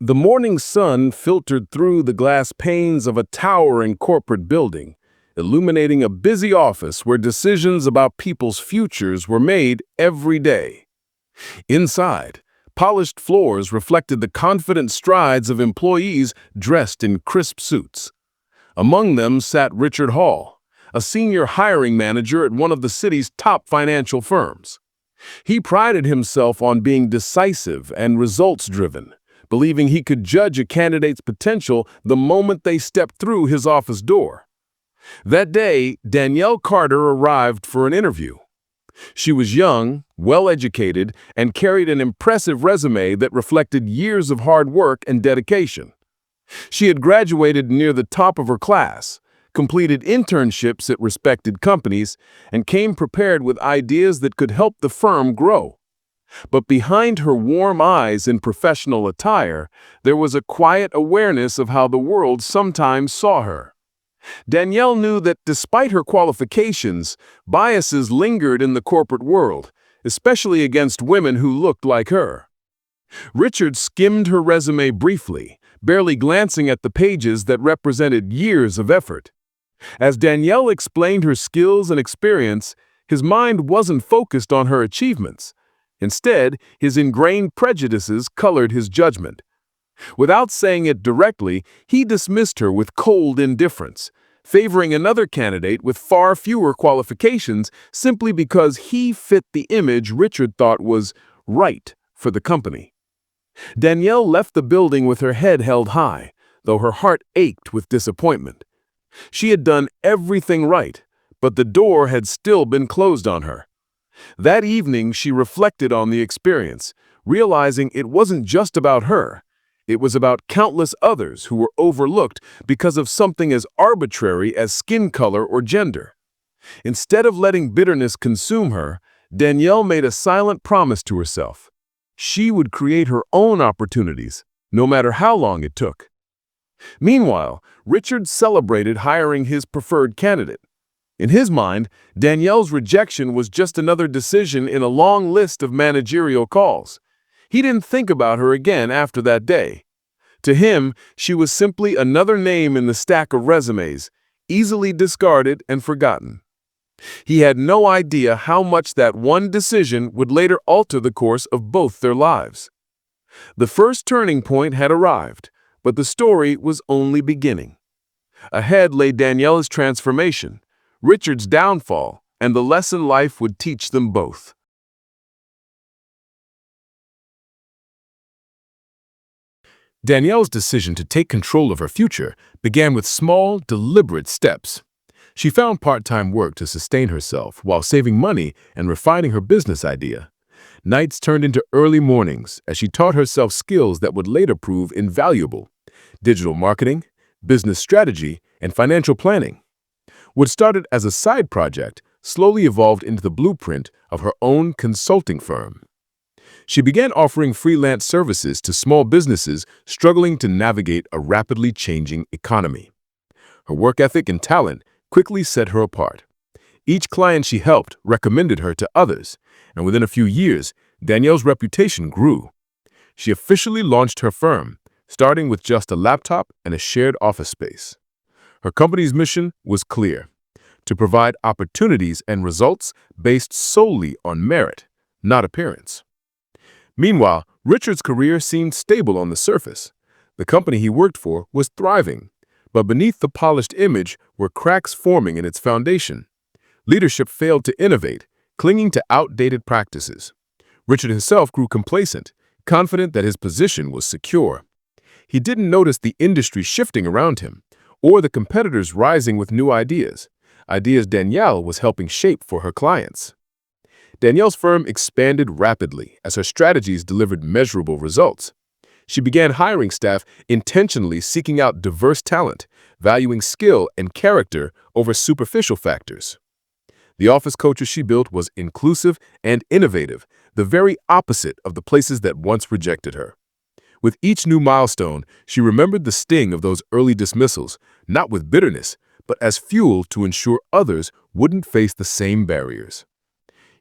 The morning sun filtered through the glass panes of a towering corporate building, illuminating a busy office where decisions about people's futures were made every day. Inside, polished floors reflected the confident strides of employees dressed in crisp suits. Among them sat Richard Hall, a senior hiring manager at one of the city's top financial firms. He prided himself on being decisive and results-driven, believing he could judge a candidate's potential the moment they stepped through his office door. That day, Danielle Carter arrived for an interview. She was young, well-educated, and carried an impressive resume that reflected years of hard work and dedication. She had graduated near the top of her class, completed internships at respected companies, and came prepared with ideas that could help the firm grow. But behind her warm eyes and professional attire, there was a quiet awareness of how the world sometimes saw her. Danielle knew that despite her qualifications, biases lingered in the corporate world, especially against women who looked like her. Richard skimmed her resume briefly, barely glancing at the pages that represented years of effort. As Danielle explained her skills and experience, his mind wasn't focused on her achievements. Instead, his ingrained prejudices colored his judgment. Without saying it directly, he dismissed her with cold indifference, favoring another candidate with far fewer qualifications simply because he fit the image Richard thought was right for the company. Danielle left the building with her head held high, though her heart ached with disappointment. She had done everything right, but the door had still been closed on her. That evening, she reflected on the experience, realizing it wasn't just about her. It was about countless others who were overlooked because of something as arbitrary as skin color or gender. Instead of letting bitterness consume her, Danielle made a silent promise to herself. She would create her own opportunities, no matter how long it took. Meanwhile, Richard celebrated hiring his preferred candidate. In his mind, Danielle's rejection was just another decision in a long list of managerial calls. He didn't think about her again after that day. To him, she was simply another name in the stack of resumes, easily discarded and forgotten. He had no idea how much that one decision would later alter the course of both their lives. The first turning point had arrived, but the story was only beginning. Ahead lay Danielle's transformation, Richard's downfall, and the lesson life would teach them both. Danielle's decision to take control of her future began with small, deliberate steps. She found part-time work to sustain herself while saving money and refining her business idea. Nights turned into early mornings as she taught herself skills that would later prove invaluable: digital marketing, business strategy, and financial planning. What started as a side project slowly evolved into the blueprint of her own consulting firm. She began offering freelance services to small businesses struggling to navigate a rapidly changing economy. Her work ethic and talent quickly set her apart. Each client she helped recommended her to others, and within a few years, Danielle's reputation grew. She officially launched her firm, starting with just a laptop and a shared office space. Her company's mission was clear: to provide opportunities and results based solely on merit, not appearance. Meanwhile, Richard's career seemed stable on the surface. The company he worked for was thriving, but beneath the polished image were cracks forming in its foundation. Leadership failed to innovate, clinging to outdated practices. Richard himself grew complacent, confident that his position was secure. He didn't notice the industry shifting around him, or the competitors rising with new ideas Danielle was helping shape for her clients. Danielle's firm expanded rapidly as her strategies delivered measurable results. She began hiring staff, intentionally seeking out diverse talent, valuing skill and character over superficial factors. The office culture she built was inclusive and innovative, the very opposite of the places that once rejected her. With each new milestone, she remembered the sting of those early dismissals, not with bitterness, but as fuel to ensure others wouldn't face the same barriers.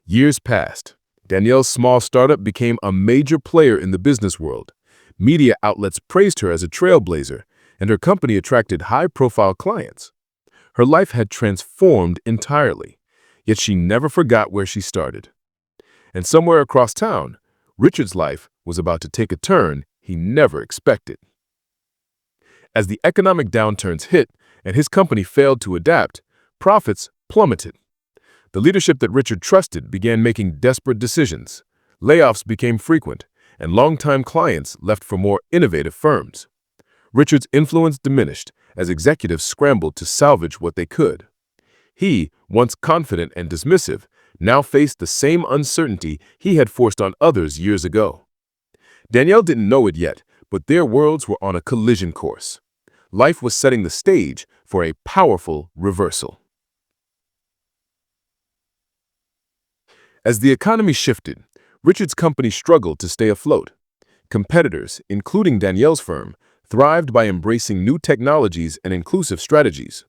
Years passed. Danielle's small startup became a major player in the business world. Media outlets praised her as a trailblazer, and her company attracted high-profile clients. Her life had transformed entirely, yet she never forgot where she started. And somewhere across town, Richard's life was about to take a turn he never expected. As the economic downturns hit and his company failed to adapt, profits plummeted. The leadership that Richard trusted began making desperate decisions. Layoffs became frequent, and longtime clients left for more innovative firms. Richard's influence diminished as executives scrambled to salvage what they could. He, once confident and dismissive, now faced the same uncertainty he had forced on others years ago. Danielle didn't know it yet, but their worlds were on a collision course. Life was setting the stage for a powerful reversal. As the economy shifted, Richard's company struggled to stay afloat. Competitors, including Danielle's firm, thrived by embracing new technologies and inclusive strategies.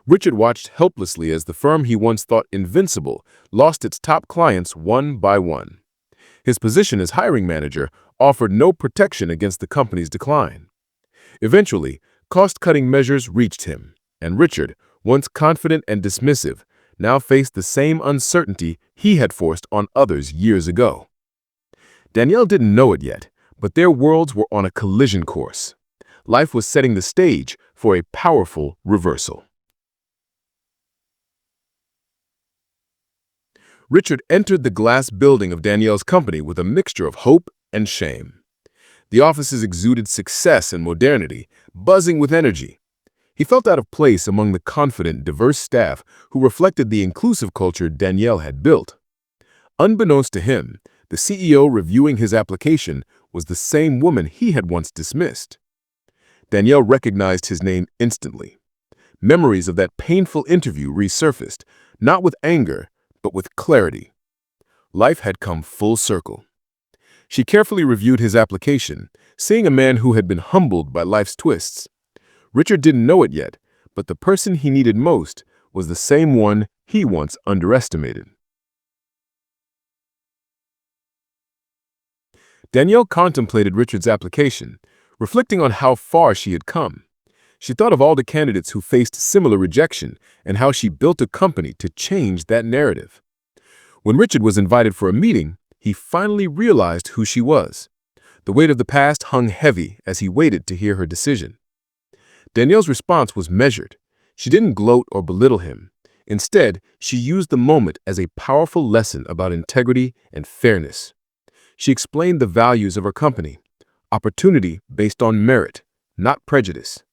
Richard watched helplessly as the firm he once thought invincible lost its top clients one by one. His position as hiring manager offered no protection against the company's decline. Eventually, cost-cutting measures reached him, and Richard, once confident and dismissive, now faced the same uncertainty he had forced on others years ago. Danielle didn't know it yet, but their worlds were on a collision course. Life was setting the stage for a powerful reversal. Richard entered the glass building of Danielle's company with a mixture of hope and shame. The offices exuded success and modernity, buzzing with energy. He felt out of place among the confident, diverse staff who reflected the inclusive culture Danielle had built. Unbeknownst to him, the CEO reviewing his application was the same woman he had once dismissed. Danielle recognized his name instantly. Memories of that painful interview resurfaced, not with anger, but with clarity. Life had come full circle. She carefully reviewed his application, seeing a man who had been humbled by life's twists. Richard didn't know it yet, but the person he needed most was the same one he once underestimated. Danielle contemplated Richard's application, reflecting on how far she had come. She thought of all the candidates who faced similar rejection and how she built a company to change that narrative. When Richard was invited for a meeting, he finally realized who she was. The weight of the past hung heavy as he waited to hear her decision. Danielle's response was measured. She didn't gloat or belittle him. Instead, she used the moment as a powerful lesson about integrity and fairness. She explained the values of her company: opportunity based on merit, not prejudice.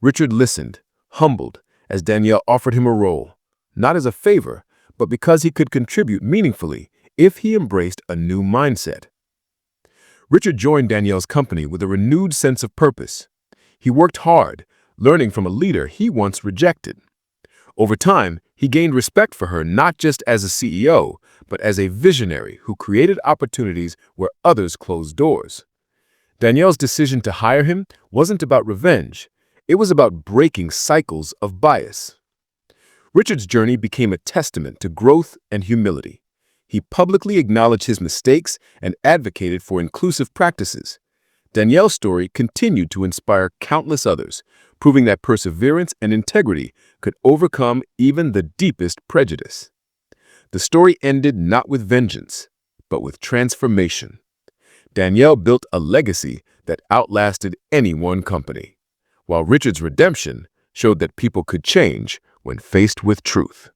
Richard listened, humbled, as Danielle offered him a role, not as a favor, but because he could contribute meaningfully if he embraced a new mindset. Richard joined Danielle's company with a renewed sense of purpose. He worked hard, learning from a leader he once rejected. Over time, he gained respect for her not just as a CEO, but as a visionary who created opportunities where others closed doors. Danielle's decision to hire him wasn't about revenge. It was about breaking cycles of bias. Richard's journey became a testament to growth and humility. He publicly acknowledged his mistakes and advocated for inclusive practices. Danielle's story continued to inspire countless others, proving that perseverance and integrity could overcome even the deepest prejudice. The story ended not with vengeance, but with transformation. Danielle built a legacy that outlasted any one company, while Richard's redemption showed that people could change when faced with truth.